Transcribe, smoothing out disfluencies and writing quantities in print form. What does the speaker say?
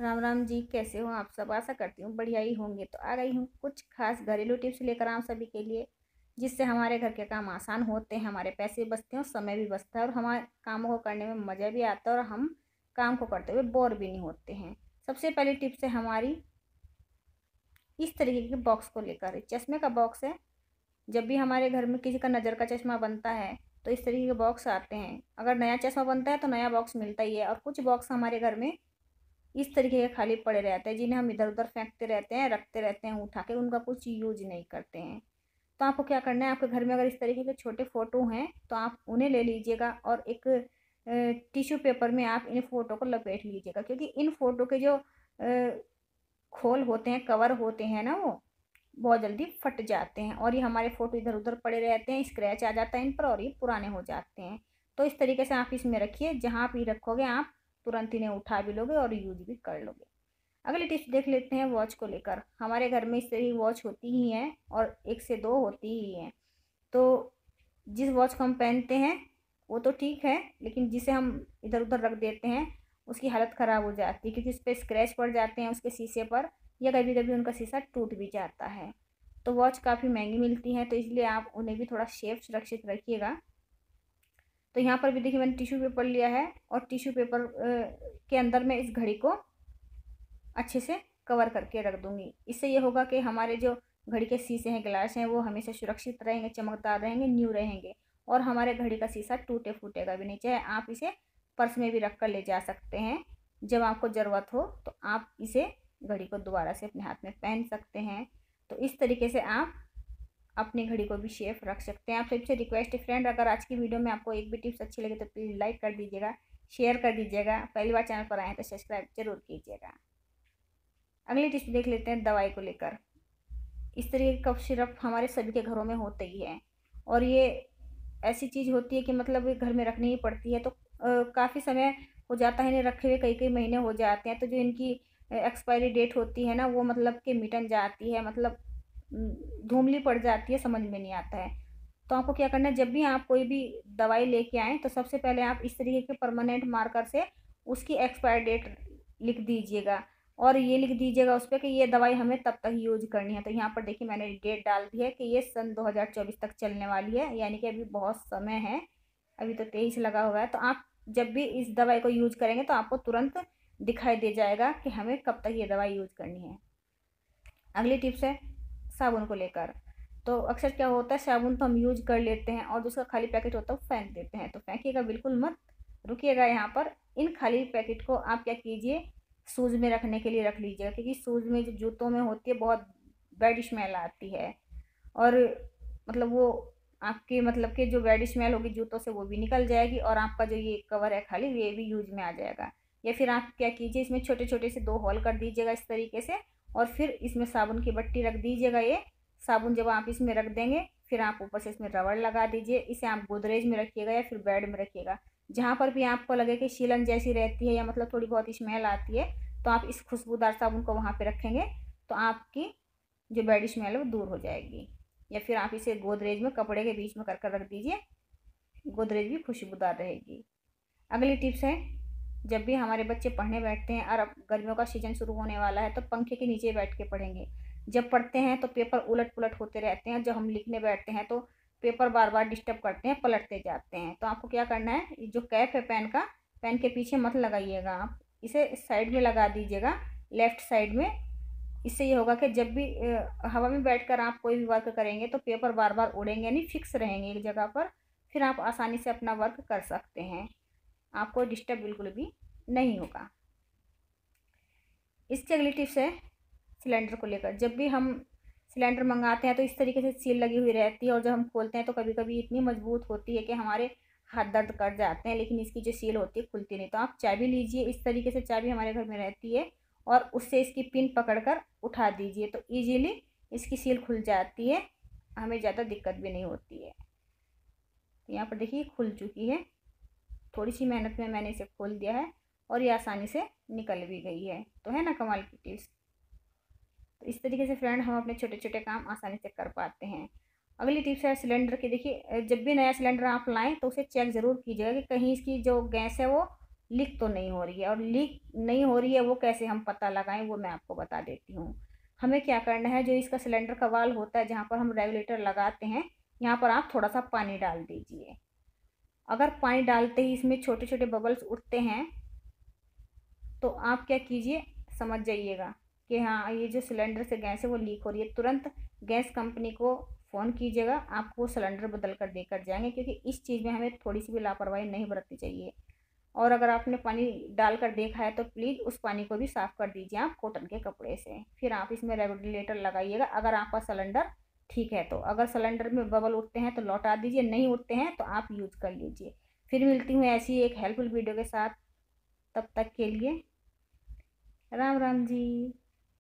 राम राम जी, कैसे हो आप सब। आशा करती हूँ बढ़िया ही होंगे। तो आ गई हूँ कुछ खास घरेलू टिप्स लेकर आप सभी के लिए, जिससे हमारे घर के काम आसान होते हैं, हमारे पैसे बचते हैं और समय भी बचता है और हमारे कामों को करने में मज़ा भी आता है और हम काम को करते हुए बोर भी नहीं होते हैं। सबसे पहली टिप्स है हमारी इस तरीके के बॉक्स को लेकर। चश्मे का बॉक्स है। जब भी हमारे घर में किसी का नज़र का चश्मा बनता है तो इस तरीके के बॉक्स आते हैं। अगर नया चश्मा बनता है तो नया बॉक्स मिलता ही है, और कुछ बॉक्स हमारे घर में इस तरीके के खाली पड़े रहते हैं, जिन्हें हम इधर उधर फेंकते रहते हैं, रखते रहते हैं उठा के, उनका कुछ यूज नहीं करते हैं। तो आपको क्या करना है, आपके घर में अगर इस तरीके के छोटे फ़ोटो हैं तो आप उन्हें ले लीजिएगा और एक टिश्यू पेपर में आप इन फ़ोटो को लपेट लीजिएगा, क्योंकि इन फ़ोटो के जो खोल होते हैं, कवर होते हैं ना, वो बहुत जल्दी फट जाते हैं और ये हमारे फ़ोटो इधर उधर पड़े रहते हैं, स्क्रैच आ जाता है इन पर और ये पुराने हो जाते हैं। तो इस तरीके से आप इसमें रखिए, जहाँ आप ये रखोगे आप तुरंत इन्हें उठा भी लोगे और यूज भी कर लोगे। अगली टिप्स देख लेते हैं वॉच को लेकर। हमारे घर में इस तरह की वॉच होती ही हैं और एक से दो होती ही हैं। तो जिस वॉच को हम पहनते हैं वो तो ठीक है, लेकिन जिसे हम इधर उधर रख देते हैं उसकी हालत ख़राब हो जाती है, क्योंकि उस पर स्क्रैच पड़ जाते हैं उसके शीशे पर, या कभी कभी उनका शीशा टूट भी जाता है। तो वॉच काफ़ी महंगी मिलती हैं, तो इसलिए आप उन्हें भी थोड़ा सेफ सुरक्षित रखिएगा। तो यहाँ पर भी देखिए मैंने टिश्यू पेपर लिया है और टिश्यू पेपर के अंदर मैं इस घड़ी को अच्छे से कवर करके रख दूंगी। इससे ये होगा कि हमारे जो घड़ी के शीशे हैं, ग्लास हैं, वो हमेशा सुरक्षित रहेंगे, चमकदार रहेंगे, न्यू रहेंगे, और हमारे घड़ी का शीशा टूटे फूटेगा भी नहीं। चाहे आप इसे पर्स में भी रख कर ले जा सकते हैं, जब आपको ज़रूरत हो तो आप इसे घड़ी को दोबारा से अपने हाथ में पहन सकते हैं। तो इस तरीके से आप अपनी घड़ी को भी सेफ रख सकते हैं। आप सबसे रिक्वेस्ट है फ्रेंड, अगर आज की वीडियो में आपको एक भी टिप्स अच्छी लगे तो प्लीज़ लाइक कर दीजिएगा, शेयर कर दीजिएगा। पहली बार चैनल पर आए तो सब्सक्राइब जरूर कीजिएगा। अगली टिप्स देख लेते हैं दवाई को लेकर। इस तरीके का कफ सिरप हमारे सभी के घरों में होते ही है, और ये ऐसी चीज़ होती है कि मतलब ये घर में रखनी ही पड़ती है। तो काफ़ी समय हो जाता है इन्हें रखे हुए, कई कई महीने हो जाते हैं। तो जो इनकी एक्सपायरी डेट होती है ना, वो मतलब कि मिटन जाती है, मतलब धूमली पड़ जाती है, समझ में नहीं आता है। तो आपको क्या करना है, जब भी आप कोई भी दवाई लेके आएँ तो सबसे पहले आप इस तरीके के परमानेंट मार्कर से उसकी एक्सपायर डेट लिख दीजिएगा, और ये लिख दीजिएगा उस पर कि ये दवाई हमें तब तक यूज करनी है। तो यहाँ पर देखिए मैंने डेट डाल दी है कि ये सन 2024 तक चलने वाली है, यानी कि अभी बहुत समय है, अभी तो 23 लगा हुआ है। तो आप जब भी इस दवाई को यूज करेंगे तो आपको तुरंत दिखाई दे जाएगा कि हमें कब तक ये दवाई यूज करनी है। अगली टिप्स है साबुन को लेकर। तो अक्सर क्या होता है, साबुन तो हम यूज कर लेते हैं और जो उसका खाली पैकेट होता है वो फेंक देते हैं। तो फेंकिएगा बिल्कुल मत, रुकिएगा यहाँ पर। इन खाली पैकेट को आप क्या कीजिए, शूज़ में रखने के लिए रख लीजिएगा, क्योंकि शूज़ में जो जूतों में होती है बहुत बैड स्मेल आती है, और मतलब वो आपके मतलब कि जो बैड स्मेल होगी जूतों से वो भी निकल जाएगी, और आपका जो ये कवर है खाली ये भी यूज में आ जाएगा। या फिर आप क्या कीजिए, इसमें छोटे छोटे से दो होल कर दीजिएगा इस तरीके से, और फिर इसमें साबुन की बट्टी रख दीजिएगा। ये साबुन जब आप इसमें रख देंगे फिर आप ऊपर से इसमें रबड़ लगा दीजिए। इसे आप गोदरेज में रखिएगा या फिर बेड में रखिएगा, जहाँ पर भी आपको लगे कि सीलन जैसी रहती है या मतलब थोड़ी बहुत स्मेल आती है, तो आप इस खुशबूदार साबुन को वहाँ पे रखेंगे तो आपकी जो बैड स्मेल है वो दूर हो जाएगी। या फिर आप इसे गोदरेज में कपड़े के बीच में कर कर रख दीजिए, गोदरेज भी खुशबूदार रहेगी। अगली टिप्स है, जब भी हमारे बच्चे पढ़ने बैठते हैं, और अब गर्मियों का सीजन शुरू होने वाला है, तो पंखे के नीचे बैठ के पढ़ेंगे। जब पढ़ते हैं तो पेपर उलट पुलट होते रहते हैं, जब हम लिखने बैठते हैं तो पेपर बार बार डिस्टर्ब करते हैं, पलटते जाते हैं। तो आपको क्या करना है, जो कैप है पेन का, पेन के पीछे मत लगाइएगा, आप इसे साइड में लगा दीजिएगा, लेफ्ट साइड में। इससे ये होगा कि जब भी हवा में बैठकर आप कोई भी वर्क करेंगे तो पेपर बार बार उड़ेंगे नहीं, फिक्स रहेंगे एक जगह पर, फिर आप आसानी से अपना वर्क कर सकते हैं, आपको डिस्टर्ब बिल्कुल भी नहीं होगा। इसकी अगली टिप्स है सिलेंडर को लेकर। जब भी हम सिलेंडर मंगाते हैं तो इस तरीके से सील लगी हुई रहती है, और जब हम खोलते हैं तो कभी कभी इतनी मजबूत होती है कि हमारे हाथ दर्द कर जाते हैं, लेकिन इसकी जो सील होती है खुलती नहीं। तो आप चाबी लीजिए, इस तरीके से चाबी हमारे घर में रहती है, और उससे इसकी पिन पकड़कर उठा दीजिए तो ईजीली इसकी सील खुल जाती है, हमें ज़्यादा दिक्कत भी नहीं होती है। तो यहाँ पर देखिए खुल चुकी है, थोड़ी सी मेहनत में मैंने इसे खोल दिया है और ये आसानी से निकल भी गई है। तो है ना कमाल की टिप्स। तो इस तरीके से फ्रेंड हम अपने छोटे छोटे काम आसानी से कर पाते हैं। अगली टिप्स है सिलेंडर की। देखिए जब भी नया सिलेंडर आप लाएं तो उसे चेक ज़रूर कीजिएगा कि कहीं इसकी जो गैस है वो लीक तो नहीं हो रही है। और लीक नहीं हो रही है वो कैसे हम पता लगाएं, वो मैं आपको बता देती हूँ। हमें क्या करना है, जो इसका सिलेंडर का वाल्व होता है जहाँ पर हम रेगुलेटर लगाते हैं, यहाँ पर आप थोड़ा सा पानी डाल दीजिए। अगर पानी डालते ही इसमें छोटे छोटे बबल्स उठते हैं तो आप क्या कीजिए, समझ जाइएगा कि हाँ ये जो सिलेंडर से गैस है वो लीक हो रही है। तुरंत गैस कंपनी को फ़ोन कीजिएगा, आपको सिलेंडर बदल कर देकर जाएंगे, क्योंकि इस चीज़ में हमें थोड़ी सी भी लापरवाही नहीं बरतनी चाहिए। और अगर आपने पानी डालकर देखा है तो प्लीज़ उस पानी को भी साफ़ कर दीजिए आप कॉटन के कपड़े से। फिर आप इसमें रेगुलेटर लगाइएगा। अगर आपका सिलेंडर ठीक है तो, अगर सिलेंडर में बबल उठते हैं तो लौटा दीजिए, नहीं उठते हैं तो आप यूज़ कर लीजिए। फिर मिलती हूँ ऐसी एक हेल्पफुल वीडियो के साथ, तब तक के लिए राम राम जी।